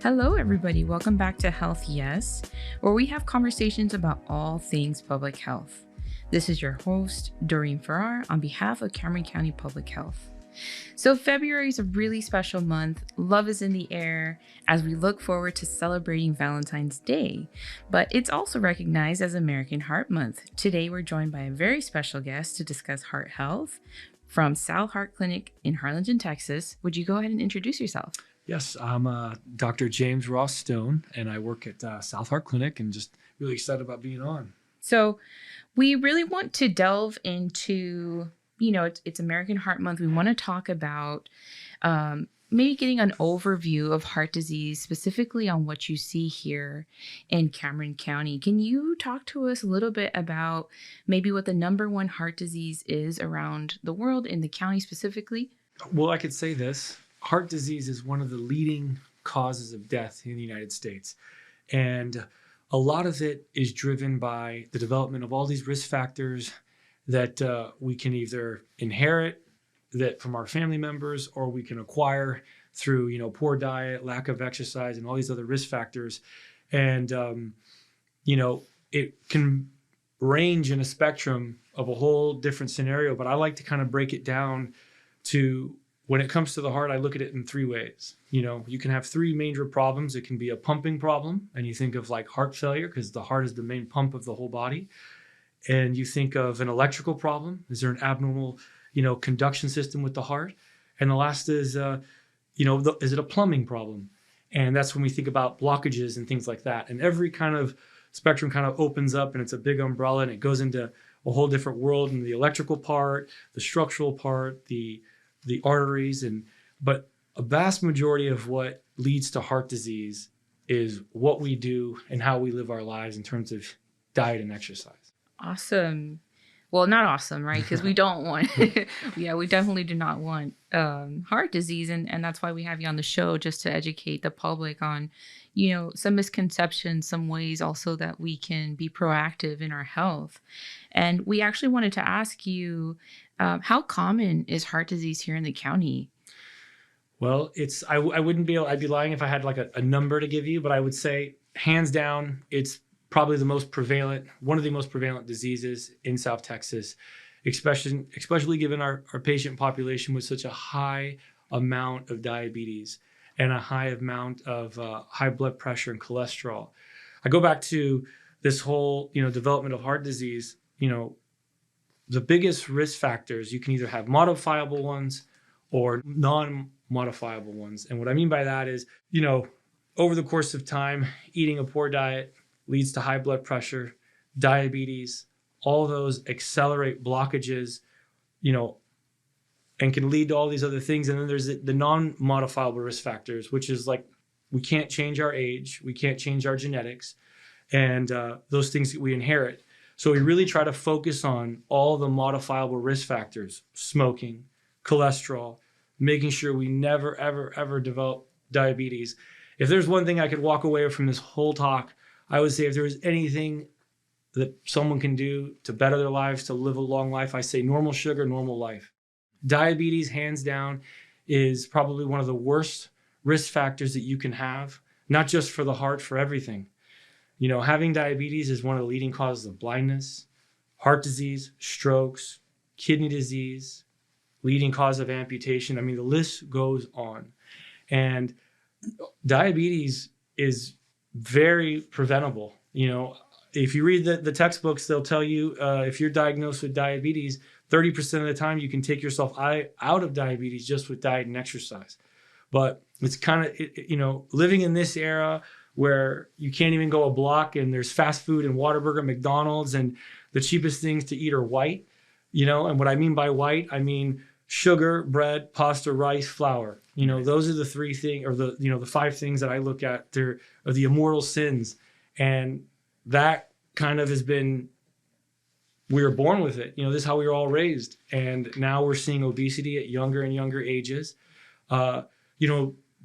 Hello, everybody. Welcome back to Health Yes, where we have conversations about all things public health. This is your host, Dorene Fourar, on behalf of Cameron County Public Health. So, February is a really special month. Love is in the air as we look forward to celebrating Valentine's Day. But it's also recognized as American Heart Month. Today, we're joined by a very special guest to discuss heart health from Sal Heart Clinic in Harlingen, Texas. Would you go ahead and introduce yourself? Yes, I'm Dr. James Ross Stone, and I work at South Heart Clinic, and just really excited about being on. So we really want to delve into, it's American Heart Month. We want to talk about maybe getting an overview of heart disease, specifically on what you see here in Cameron County. Can you talk to us a little bit about maybe what the number one heart disease is around the world, in the county specifically? Well, I could say this. Heart disease is one of the leading causes of death in the United States. And a lot of it is driven by the development of all these risk factors that we can either inherit that from our family members, or we can acquire through, poor diet, lack of exercise, and all these other risk factors. And, it can range in a spectrum of a whole different scenario, but I like to kind of break it down to, when it comes to the heart, I look at it in three ways. You can have three major problems. It can be a pumping problem, and you think of like heart failure because the heart is the main pump of the whole body. And you think of an electrical problem. Is there an abnormal, conduction system with the heart? And the last is, is it a plumbing problem? And that's when we think about blockages and things like that. And every kind of spectrum kind of opens up, and it's a big umbrella, and it goes into a whole different world, and the electrical part, the structural part, the arteries, but a vast majority of what leads to heart disease is what we do and how we live our lives in terms of diet and exercise. Awesome. Well, not awesome, right? Because we don't want, we definitely do not want heart disease. And that's why we have you on the show, just to educate the public on, some misconceptions, some ways also that we can be proactive in our health. And we actually wanted to ask you, how common is heart disease here in the county? Well, I wouldn't be able, I'd be lying if I had like a number to give you, but I would say hands down, it's probably one of the most prevalent diseases in South Texas, especially given our patient population with such a high amount of diabetes and a high amount of high blood pressure and cholesterol. I go back to this whole, development of heart disease. The biggest risk factors, you can either have modifiable ones or non-modifiable ones. And what I mean by that is, over the course of time, eating a poor diet leads to high blood pressure, diabetes. All those accelerate blockages, and can lead to all these other things. And then there's the non-modifiable risk factors, which is like, we can't change our age, we can't change our genetics, and those things that we inherit. So we really try to focus on all the modifiable risk factors: smoking, cholesterol, making sure we never, ever, ever develop diabetes. If there's one thing I could walk away from this whole talk, I would say if there was anything that someone can do to better their lives, to live a long life, I say normal sugar, normal life. Diabetes, hands down, is probably one of the worst risk factors that you can have, not just for the heart, for everything. Having diabetes is one of the leading causes of blindness, heart disease, strokes, kidney disease, leading cause of amputation. I mean, the list goes on. And diabetes is very preventable. If you read the textbooks, they'll tell you if you're diagnosed with diabetes, 30% of the time you can take yourself out of diabetes just with diet and exercise. But it's kind of, living in this era where you can't even go a block and there's fast food and Whataburger, McDonald's, and the cheapest things to eat are white, and what I mean by white, I mean sugar, bread, pasta, rice, flour. Those are the three things, or the five things that I look at. They're the immortal sins. And that kind of has been, we were born with it. This is how we were all raised. And now we're seeing obesity at younger and younger ages.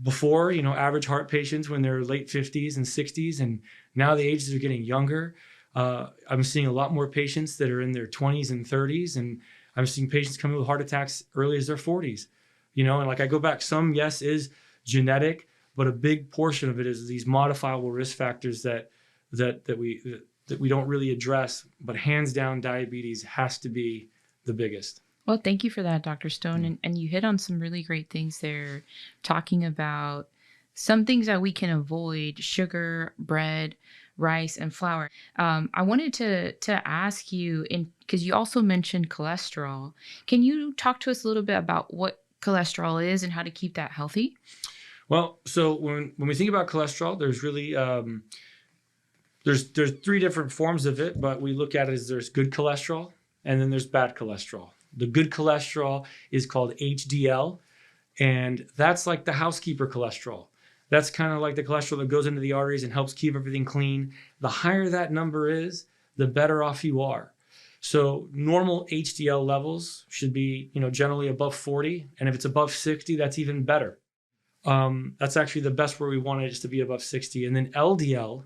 Before, average heart patients when they're late 50s and 60s, and now the ages are getting younger. I'm seeing a lot more patients that are in their 20s and 30s, and I'm seeing patients coming with heart attacks early as their 40s. And like I go back, some, yes, is genetic, but a big portion of it is these modifiable risk factors that we don't really address. But hands down, diabetes has to be the biggest. Well, thank you for that, Dr. Stone. And you hit on some really great things there, talking about some things that we can avoid: sugar, bread, rice, and flour. I wanted to ask you, because you also mentioned cholesterol. Can you talk to us a little bit about what cholesterol is and how to keep that healthy? Well, so when we think about cholesterol, there's really there's three different forms of it, but we look at it as there's good cholesterol and then there's bad cholesterol. The good cholesterol is called HDL, and that's like the housekeeper cholesterol. That's kind of like the cholesterol that goes into the arteries and helps keep everything clean. The higher that number is, the better off you are. So normal HDL levels should be, generally above 40, and if it's above 60, that's even better. That's actually the best where we want it, is to be above 60. And then LDL,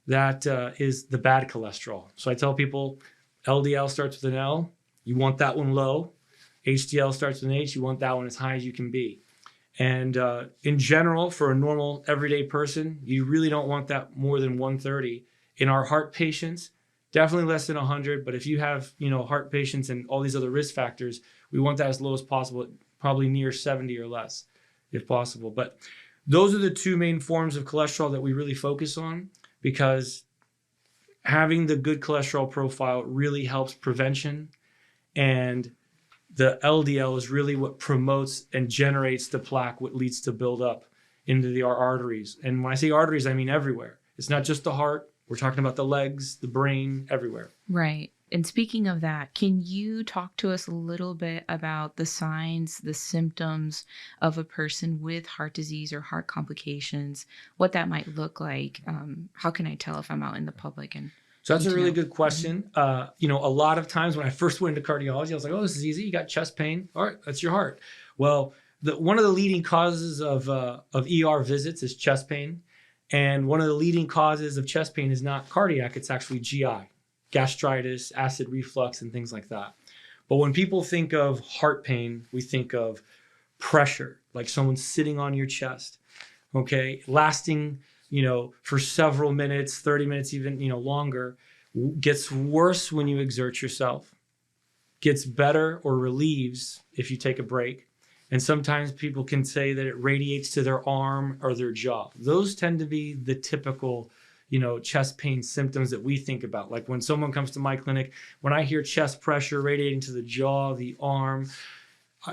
that is the bad cholesterol. So I tell people LDL starts with an L. You want that one low. HDL starts with an H. You want that one as high as you can be. And in general, for a normal everyday person, you really don't want that more than 130. In our heart patients, definitely less than 100. But if you have, heart patients and all these other risk factors, we want that as low as possible, probably near 70 or less, if possible. But those are the two main forms of cholesterol that we really focus on, because having the good cholesterol profile really helps prevention, and the LDL is really what promotes and generates the plaque, what leads to build up into our arteries. And when I say arteries, I mean everywhere. It's not just the heart. We're talking about the legs, the brain, everywhere. Right. And speaking of that, can you talk to us a little bit about the signs, the symptoms of a person with heart disease or heart complications, what that might look like? How can I tell if I'm out in the public? So that's a really good question. A lot of times when I first went into cardiology, I was like, oh, this is easy. You got chest pain. All right, that's your heart. Well, one of the leading causes of ER visits is chest pain. And one of the leading causes of chest pain is not cardiac, it's actually GI, gastritis, acid reflux, and things like that. But when people think of heart pain, we think of pressure, like someone sitting on your chest, okay, lasting for several minutes, 30 minutes, even, longer. Gets worse when you exert yourself, gets better or relieves if you take a break. And sometimes people can say that it radiates to their arm or their jaw. Those tend to be the typical, chest pain symptoms that we think about. Like when someone comes to my clinic, when I hear chest pressure radiating to the jaw, the arm,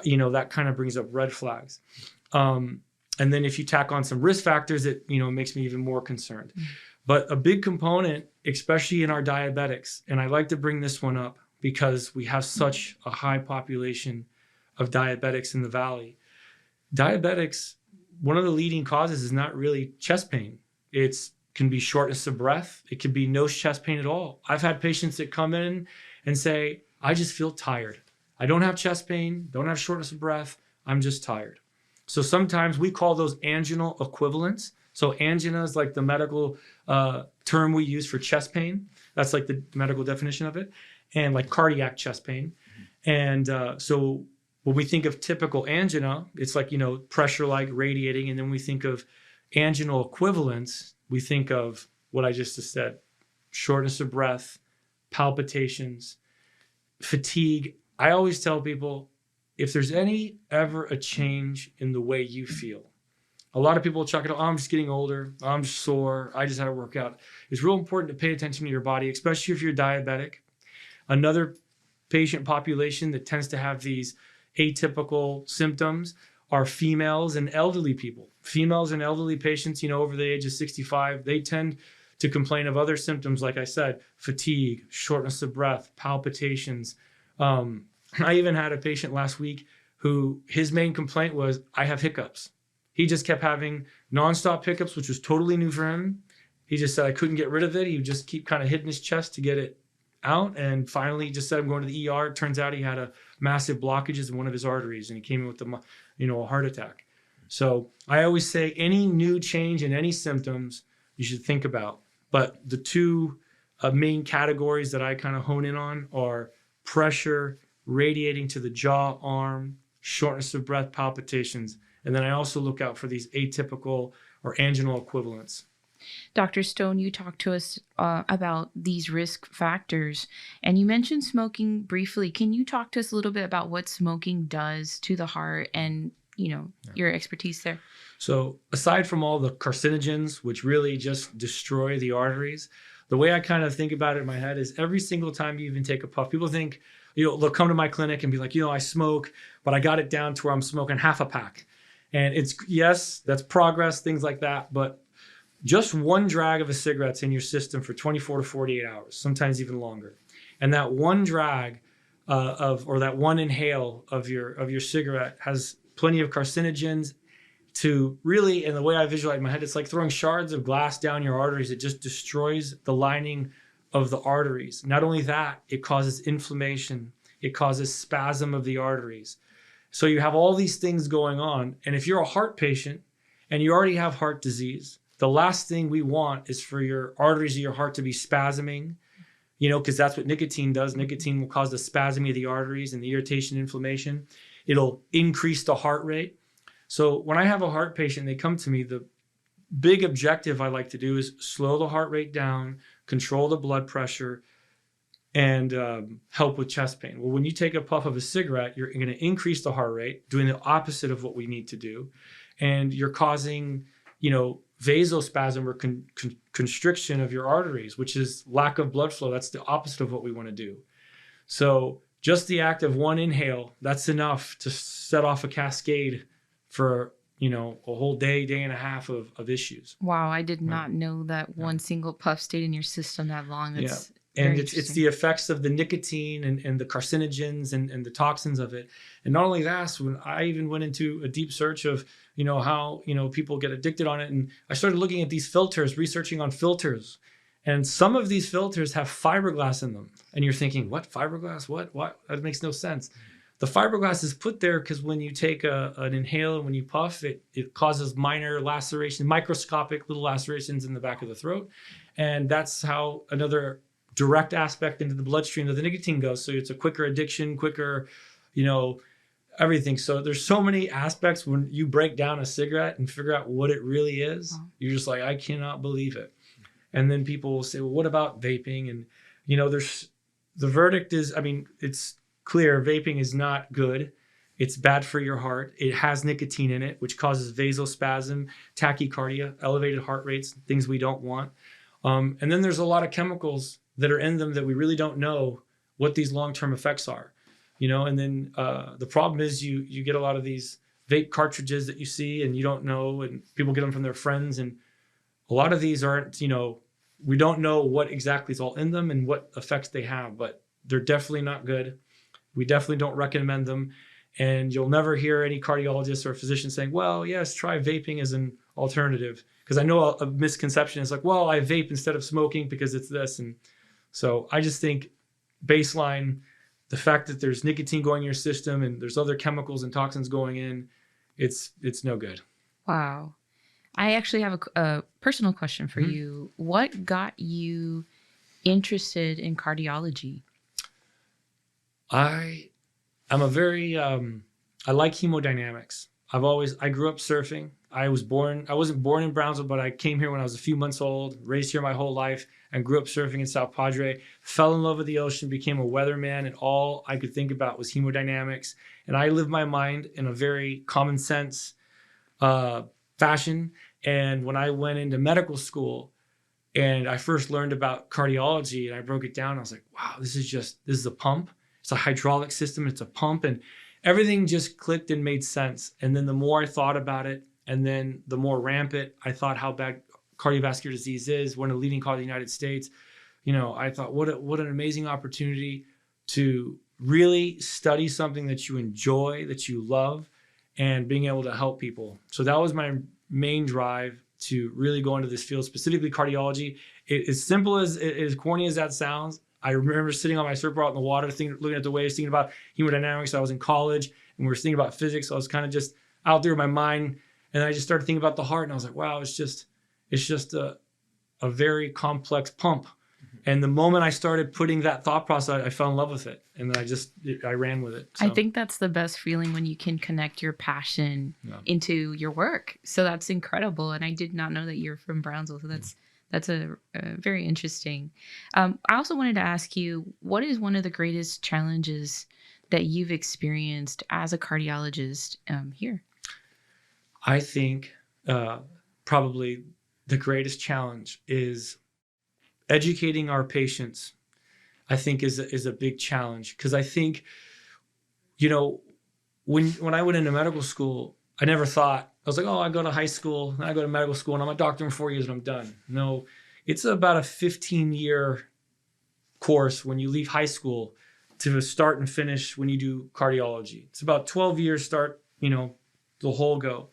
that kind of brings up red flags. And then if you tack on some risk factors, it makes me even more concerned. Mm-hmm. But a big component, especially in our diabetics, and I like to bring this one up because we have such a high population of diabetics in the Valley. Diabetics, one of the leading causes is not really chest pain. It can be shortness of breath. It can be no chest pain at all. I've had patients that come in and say, I just feel tired. I don't have chest pain, don't have shortness of breath. I'm just tired. So sometimes we call those anginal equivalents. So angina is like the medical term we use for chest pain. That's like the medical definition of it. And like cardiac chest pain. And so when we think of typical angina, it's like, pressure like radiating. And then we think of anginal equivalents, we think of what I just said: shortness of breath, palpitations, fatigue. I always tell people, if there's ever a change in the way you feel, a lot of people chuck it, oh, I'm just getting older, I'm just sore, I just had to work out. It's real important to pay attention to your body, especially if you're diabetic. Another patient population that tends to have these atypical symptoms are females and elderly people. Females and elderly patients, over the age of 65, they tend to complain of other symptoms, like I said, fatigue, shortness of breath, palpitations. I even had a patient last week who his main complaint was, I have hiccups. He just kept having nonstop hiccups, which was totally new for him. He just said, I couldn't get rid of it. He would just keep kind of hitting his chest to get it out. And finally he just said, I'm going to the ER. It turns out he had a massive blockages in one of his arteries, and he came in with a heart attack. So I always say any new change in any symptoms you should think about. But the two main categories that I kind of hone in on are pressure radiating to the jaw, arm, shortness of breath, palpitations. And then I also look out for these atypical or anginal equivalents. Dr. Stone, you talked to us about these risk factors, and you mentioned smoking briefly. Can you talk to us a little bit about what smoking does to the heart and, your expertise there? So aside from all the carcinogens, which really just destroy the arteries, the way I kind of think about it in my head is every single time you even take a puff, people think, they'll come to my clinic and be like, I smoke, but I got it down to where I'm smoking half a pack. And yes, that's progress, things like that. But just one drag of a cigarette's in your system for 24 to 48 hours, sometimes even longer. And that one drag or that one inhale of your cigarette has plenty of carcinogens to really, and the way I visualize in my head, it's like throwing shards of glass down your arteries. It just destroys the lining of the arteries. Not only that, it causes inflammation. It causes spasm of the arteries. So you have all these things going on. And if you're a heart patient and you already have heart disease, the last thing we want is for your arteries of your heart to be spasming, because that's what nicotine does. Nicotine will cause the spasming of the arteries and the irritation, inflammation. It'll increase the heart rate. So when I have a heart patient, they come to me, the big objective I like to do is slow the heart rate down, control the blood pressure, and help with chest pain. Well, when you take a puff of a cigarette, you're going to increase the heart rate, doing the opposite of what we need to do. And you're causing, vasospasm or constriction of your arteries, which is lack of blood flow. That's the opposite of what we want to do. So just the act of one inhale, that's enough to set off a cascade for, a whole day and a half of issues. Wow, I did not know that one single puff stayed in your system that long. That's and it's the effects of the nicotine and the carcinogens and the toxins of it. And not only that, when I even went into a deep search of, how, people get addicted on it. And I started looking at these filters, researching on filters. And some of these filters have fiberglass in them. And you're thinking, what, fiberglass? What? That makes no sense. The fiberglass is put there because when you take an inhaler, when you puff, it causes minor lacerations, microscopic little lacerations in the back of the throat. And that's how another direct aspect into the bloodstream of the nicotine goes. So it's a quicker addiction, quicker, everything. So there's so many aspects when you break down a cigarette and figure out what it really is. Wow. You're just like, I cannot believe it. And then people will say, well, what about vaping? And, the verdict is, it's clear vaping is not good. It's bad for your heart. It has nicotine in it, which causes vasospasm, tachycardia, elevated heart rates, things we don't want. And then there's a lot of chemicals that are in them that we really don't know what these long-term effects are. And then the problem is you get a lot of these vape cartridges that you see and you don't know, and people get them from their friends. And a lot of these aren't, we don't know what exactly is all in them and what effects they have, but they're definitely not good. We definitely don't recommend them. And you'll never hear any cardiologist or physician saying, well, yes, try vaping as an alternative. Because I know a misconception is like, well, I vape instead of smoking because it's this. And so I just think baseline, the fact that there's nicotine going in your system and there's other chemicals and toxins going in, it's no good. Wow. I actually have a personal question for you. What got you interested in cardiology? I'm a very, I like hemodynamics. I grew up surfing. I wasn't born in Brownsville, but I came here when I was a few months old, raised here my whole life, and grew up surfing in South Padre, fell in love with the ocean, became a weatherman, and all I could think about was hemodynamics. And I lived my mind in a very common sense fashion. And when I went into medical school and I first learned about cardiology and I broke it down, I was like, wow, this is a pump. It's a hydraulic system. It's a pump. And everything just clicked and made sense. And then the more I thought about it, and then the more rampant I thought how bad cardiovascular disease is, one of the leading causes in the United States, I thought, what an amazing opportunity to really study something that you enjoy, that you love, and being able to help people. So that was my main drive to really go into this field, specifically cardiology. As simple as corny as that sounds, I remember sitting on my surfboard out in the water, looking at the waves, thinking about hemodynamics. I was in college and we were thinking about physics. So I was kind of just out there in my mind. And I just started thinking about the heart and I was like, wow, it's just a very complex pump. And the moment I started putting that thought process, I fell in love with it. And then I ran with it. So. I think that's the best feeling when you can connect your passion into your work. So that's incredible. And I did not know that you're from Brownsville. So that's a very interesting. I also wanted to ask you, what is one of the greatest challenges that you've experienced as a cardiologist here? I think probably the greatest challenge is educating our patients. I think is a big challenge, because I think, when I went into medical school, I never thought, I was like, oh, I go to high school, and I go to medical school, and I'm a doctor in 4 years and I'm done. No, it's about a 15-year course when you leave high school to start and finish when you do cardiology. It's about 12 years start, the whole go.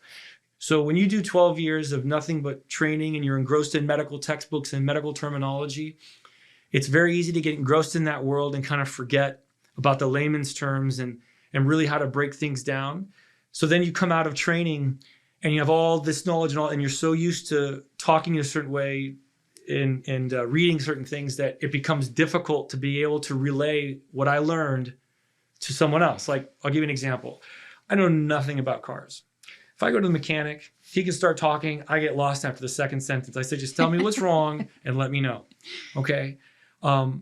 So when you do 12 years of nothing but training and you're engrossed in medical textbooks and medical terminology, it's very easy to get engrossed in that world and kind of forget about the layman's terms and really how to break things down. So then you come out of training and you have all this knowledge and you're so used to talking in a certain way and reading certain things that it becomes difficult to be able to relay what I learned to someone else. Like, I'll give you an example. I know nothing about cars. If I go to the mechanic, he can start talking, I get lost after the second sentence. I say, just tell me what's wrong and let me know. Okay. But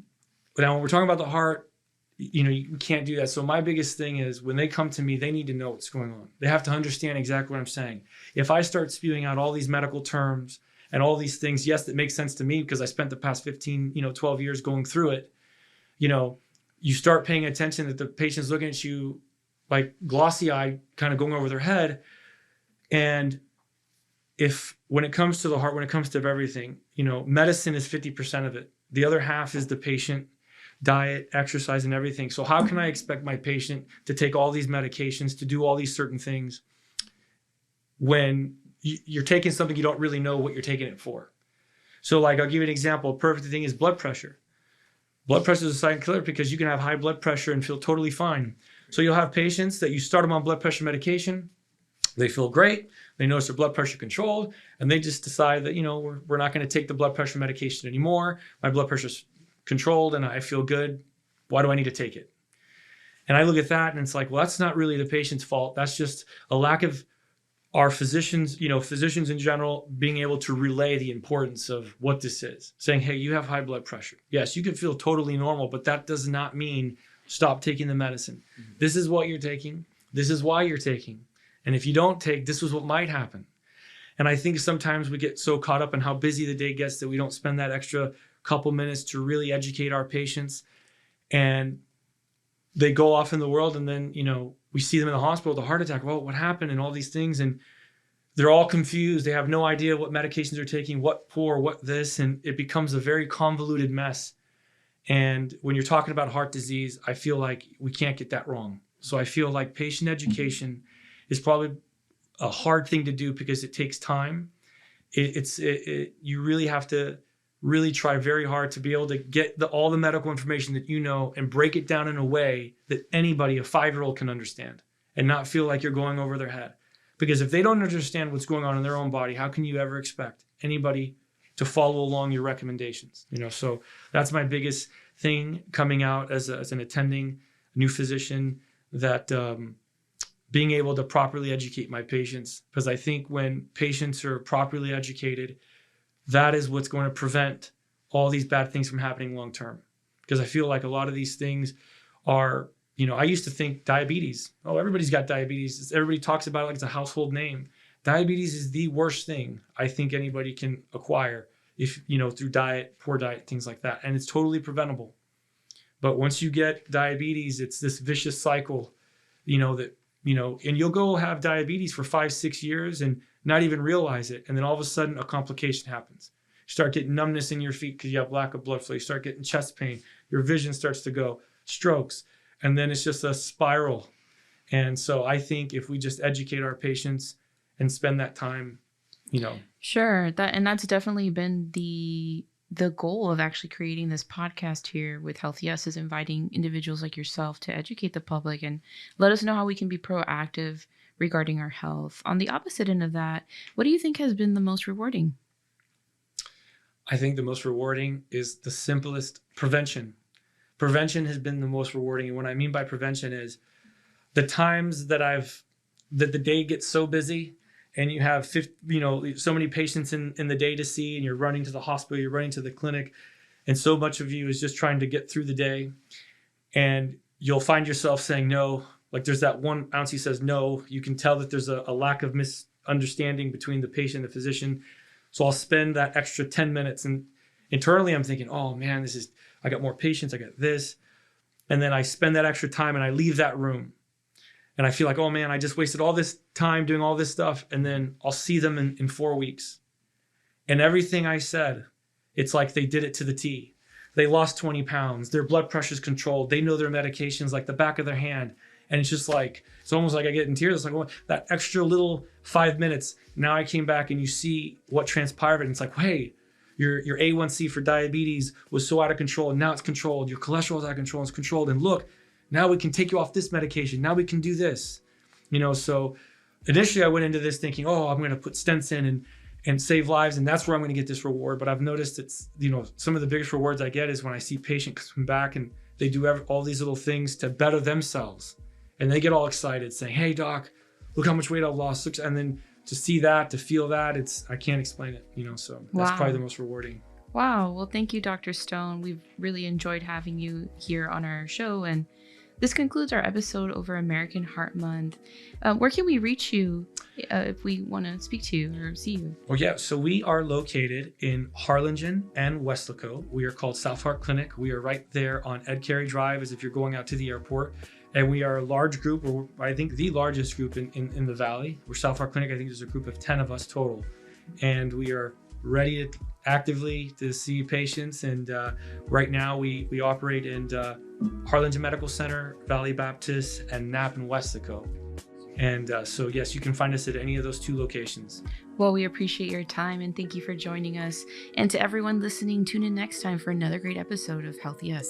now when we're talking about the heart, you can't do that. So my biggest thing is, when they come to me, they need to know what's going on. They have to understand exactly what I'm saying. If I start spewing out all these medical terms and all these things, yes, that makes sense to me because I spent the past 15, 12 years going through it. You start paying attention that the patient's looking at you like glossy eye, kind of going over their head. And when it comes to the heart, when it comes to everything, medicine is 50% of it. The other half is the patient, diet, exercise, and everything. So how can I expect my patient to take all these medications, to do all these certain things, when you're taking something you don't really know what you're taking it for? So like, I'll give you an example. A perfect thing is blood pressure. Blood pressure is a silent killer because you can have high blood pressure and feel totally fine. So you'll have patients that you start them on blood pressure medication. They feel great. They notice their blood pressure controlled, and they just decide that, we're not going to take the blood pressure medication anymore. My blood pressure's controlled and I feel good. Why do I need to take it? And I look at that and it's like, well, that's not really the patient's fault. That's just a lack of our physicians, physicians in general, being able to relay the importance of what this is. Saying, hey, you have high blood pressure. Yes, you can feel totally normal, but that does not mean stop taking the medicine. Mm-hmm. This is what you're taking. This is why you're taking. And if you don't take, this is what might happen. And I think sometimes we get so caught up in how busy the day gets that we don't spend that extra couple minutes to really educate our patients. And they go off in the world, and then, we see them in the hospital with a heart attack. Well, what happened? And all these things. And they're all confused. They have no idea what medications they're taking, what for, what this. And it becomes a very convoluted mess. And when you're talking about heart disease, I feel like we can't get that wrong. So I feel like patient education is probably a hard thing to do because it takes time. You really have to really try very hard to be able to get all the medical information that and break it down in a way that anybody, a 5-year-old, can understand and not feel like you're going over their head. Because if they don't understand what's going on in their own body, how can you ever expect anybody to follow along your recommendations? So that's my biggest thing coming out as an attending new physician, that being able to properly educate my patients. Because I think when patients are properly educated, that is what's going to prevent all these bad things from happening long term. Because I feel like a lot of these things are, I used to think diabetes. Oh, everybody's got diabetes. Everybody talks about it like it's a household name. Diabetes is the worst thing I think anybody can acquire if, through diet, poor diet, things like that. And it's totally preventable. But once you get diabetes, it's this vicious cycle, and you'll go have diabetes for 5-6 years and not even realize it. And then all of a sudden a complication happens. You start getting numbness in your feet because you have lack of blood flow. You start getting chest pain. Your vision starts to go, strokes. And then it's just a spiral. And so I think if we just educate our patients and spend that time, Sure. That's definitely been the goal of actually creating this podcast here with Health Yes, is inviting individuals like yourself to educate the public and let us know how we can be proactive regarding our health. On the opposite end of that, what do you think has been the most rewarding? I think the most rewarding is the simplest prevention. Prevention has been the most rewarding. And what I mean by prevention is the times that the day gets so busy and you have 50, so many patients in the day to see, and you're running to the hospital, you're running to the clinic, and so much of you is just trying to get through the day, and you'll find yourself saying no. Like there's that one ounce he says no. You can tell that there's a lack of misunderstanding between the patient and the physician. So I'll spend that extra 10 minutes, and internally I'm thinking, oh man, I got more patients, I got this. And then I spend that extra time and I leave that room. And I feel like, oh man, I just wasted all this time doing all this stuff. And then I'll see them in 4 weeks. And everything I said, it's like they did it to the T. They lost 20 pounds. Their blood pressure's controlled. They know their medications like the back of their hand. And it's just like, it's almost like I get in tears. It's like, well, that extra little 5 minutes. Now I came back and you see what transpired. And it's like, hey, your A1C for diabetes was so out of control. And now it's controlled. Your cholesterol is out of control. It's controlled. And look, now we can take you off this medication. Now we can do this. So initially I went into this thinking, oh, I'm going to put stents in and save lives. And that's where I'm going to get this reward. But I've noticed it's, some of the biggest rewards I get is when I see patients come back and they do all these little things to better themselves. And they get all excited saying, hey doc, look how much weight I've lost. And then to see that, to feel that, I can't explain it, so that's probably the most rewarding. Wow. Well, thank you, Dr. Stone. We've really enjoyed having you here on our show. And this concludes our episode over American Heart Month. Where can we reach you if we want to speak to you or see you? Well, yeah. So we are located in Harlingen and Weslaco. We are called South Heart Clinic. We are right there on Ed Carey Drive as if you're going out to the airport. And we are a large group, or I think the largest group in the Valley. We're South Heart Clinic. I think there's a group of 10 of us total. And we are ready actively to see patients. And right now we operate in Harlingen Medical Center, Valley Baptist, and Knapp and Weslaco. And so, yes, you can find us at any of those 2 locations. Well, we appreciate your time and thank you for joining us. And to everyone listening, tune in next time for another great episode of Health Yes.